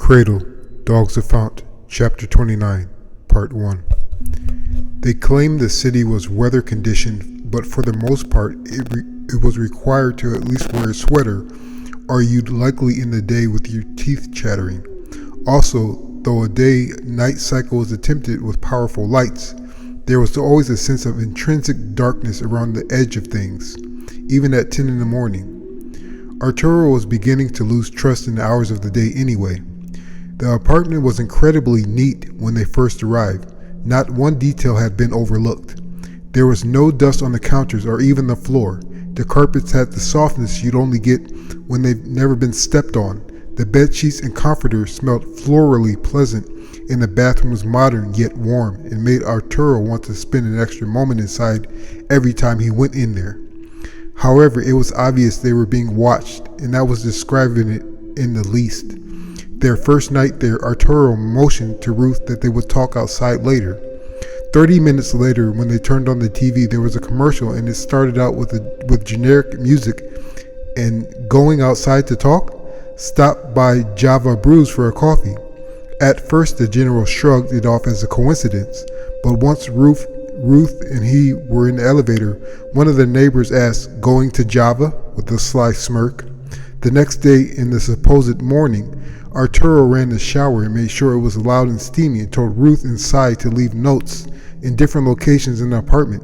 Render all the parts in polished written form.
Cradle, Dogs of Fount, Chapter 29, Part 1. They claimed the city was weather conditioned, but for the most part it was required to at least wear a sweater, or you'd likely end the day with your teeth chattering. Also, though a day-night cycle was attempted with powerful lights, there was always a sense of intrinsic darkness around the edge of things, even at 10 in the morning. Arturo was beginning to lose trust in the hours of the day anyway. The apartment was incredibly neat when they first arrived. Not one detail had been overlooked. There was no dust on the counters or even the floor. The carpets had the softness you'd only get when they've never been stepped on. The bed sheets and comforters smelled florally pleasant, and the bathroom was modern yet warm and made Arturo want to spend an extra moment inside every time he went in there. However, it was obvious they were being watched, and that was describing it in the least. Their first night there, Arturo motioned to Ruth that they would talk outside later. 30 minutes later, when they turned on the TV, there was a commercial, and it started out with generic music and "Going outside to talk? Stop by Java Brews for a coffee." At first, the general shrugged it off as a coincidence, but once Ruth and he were in the elevator, one of the neighbors asked, "Going to Java?" with a sly smirk. The next day, in the supposed morning, Arturo ran the shower and made sure it was loud and steamy and told Ruth and Cy to leave notes in different locations in the apartment,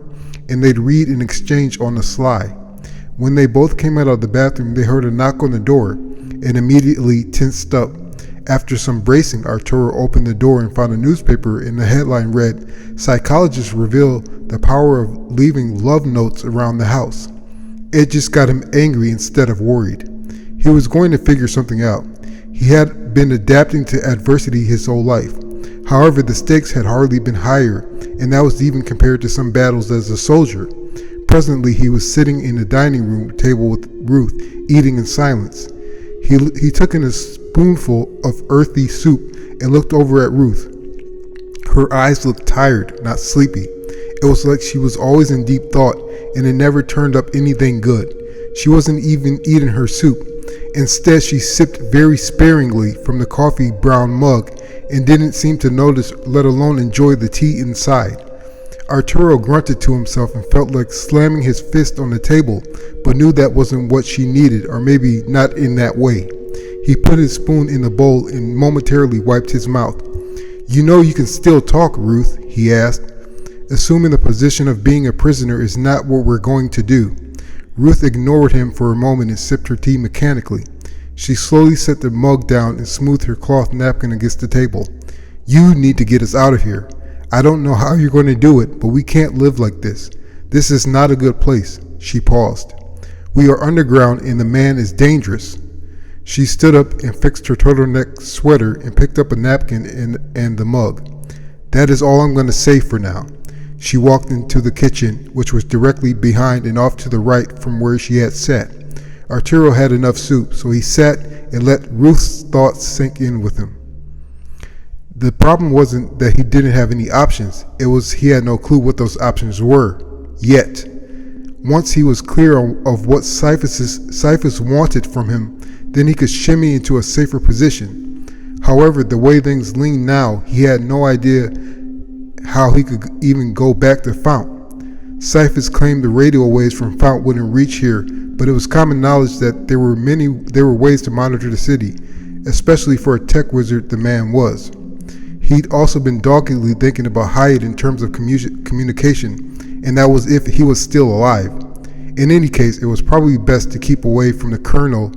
and they'd read and exchange on the sly. When they both came out of the bathroom, they heard a knock on the door and immediately tensed up. After some bracing, Arturo opened the door and found a newspaper, and the headline read, "Psychologists reveal the power of leaving love notes around the house." It just got him angry instead of worried. He was going to figure something out. He had been adapting to adversity his whole life. However, the stakes had hardly been higher, and that was even compared to some battles as a soldier. Presently, he was sitting in the dining room table with Ruth, eating in silence. He took in a spoonful of earthy soup and looked over at Ruth. Her eyes looked tired, not sleepy. It was like she was always in deep thought, and it never turned up anything good. She wasn't even eating her soup. Instead, she sipped very sparingly from the coffee brown mug and didn't seem to notice, let alone enjoy the tea inside. Arturo grunted to himself and felt like slamming his fist on the table, but knew that wasn't what she needed, or maybe not in that way. He put his spoon in the bowl and momentarily wiped his mouth. "You know you can still talk, Ruth?" he asked. "Assuming the position of being a prisoner is not what we're going to do." Ruth ignored him for a moment and sipped her tea mechanically. She slowly set the mug down and smoothed her cloth napkin against the table. "You need to get us out of here. I don't know how you're going to do it, but we can't live like this. This is not a good place." She paused. "We are underground and the man is dangerous." She stood up and fixed her turtleneck sweater and picked up a napkin and the mug. "That is all I'm going to say for now." She walked into the kitchen, which was directly behind and off to the right from where she had sat. Arturo had enough soup, so he sat and let Ruth's thoughts sink in with him. The problem wasn't that he didn't have any options, it was he had no clue what those options were, yet. Once he was clear of what Cyphus wanted from him, then he could shimmy into a safer position. However, the way things leaned now, he had no idea how he could even go back to Fount. Cyphus claimed the radio waves from Fount wouldn't reach here, but it was common knowledge that there were ways to monitor the city, especially for a tech wizard the man was. He'd also been doggedly thinking about Hyatt in terms of communication, and that was if he was still alive. In any case, it was probably best to keep away from the colonel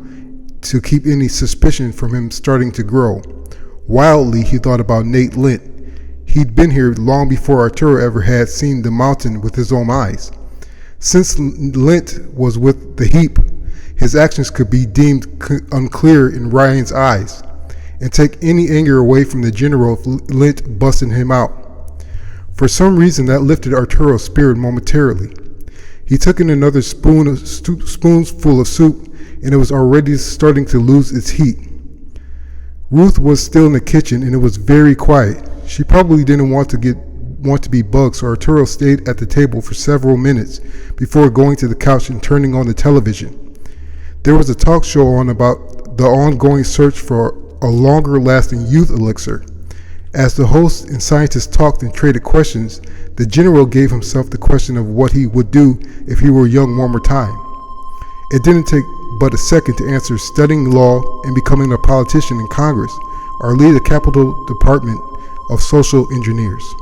to keep any suspicion from him starting to grow. Wildly, he thought about Nate Lint. He'd been here long before Arturo ever had seen the mountain with his own eyes. Since Lint was with the heap, his actions could be deemed unclear in Ryan's eyes, and take any anger away from the general if Lint busted him out. For some reason, that lifted Arturo's spirit momentarily. He took in another spoonful of soup, and it was already starting to lose its heat. Ruth was still in the kitchen, and it was very quiet. She probably didn't want to be bugged, so Arturo stayed at the table for several minutes before going to the couch and turning on the television. There was a talk show on about the ongoing search for a longer-lasting youth elixir. As the hosts and scientists talked and traded questions, the general gave himself the question of what he would do if he were young one more time. It didn't take but a second to answer studying law and becoming a politician in Congress, or lead a capital department of social engineers.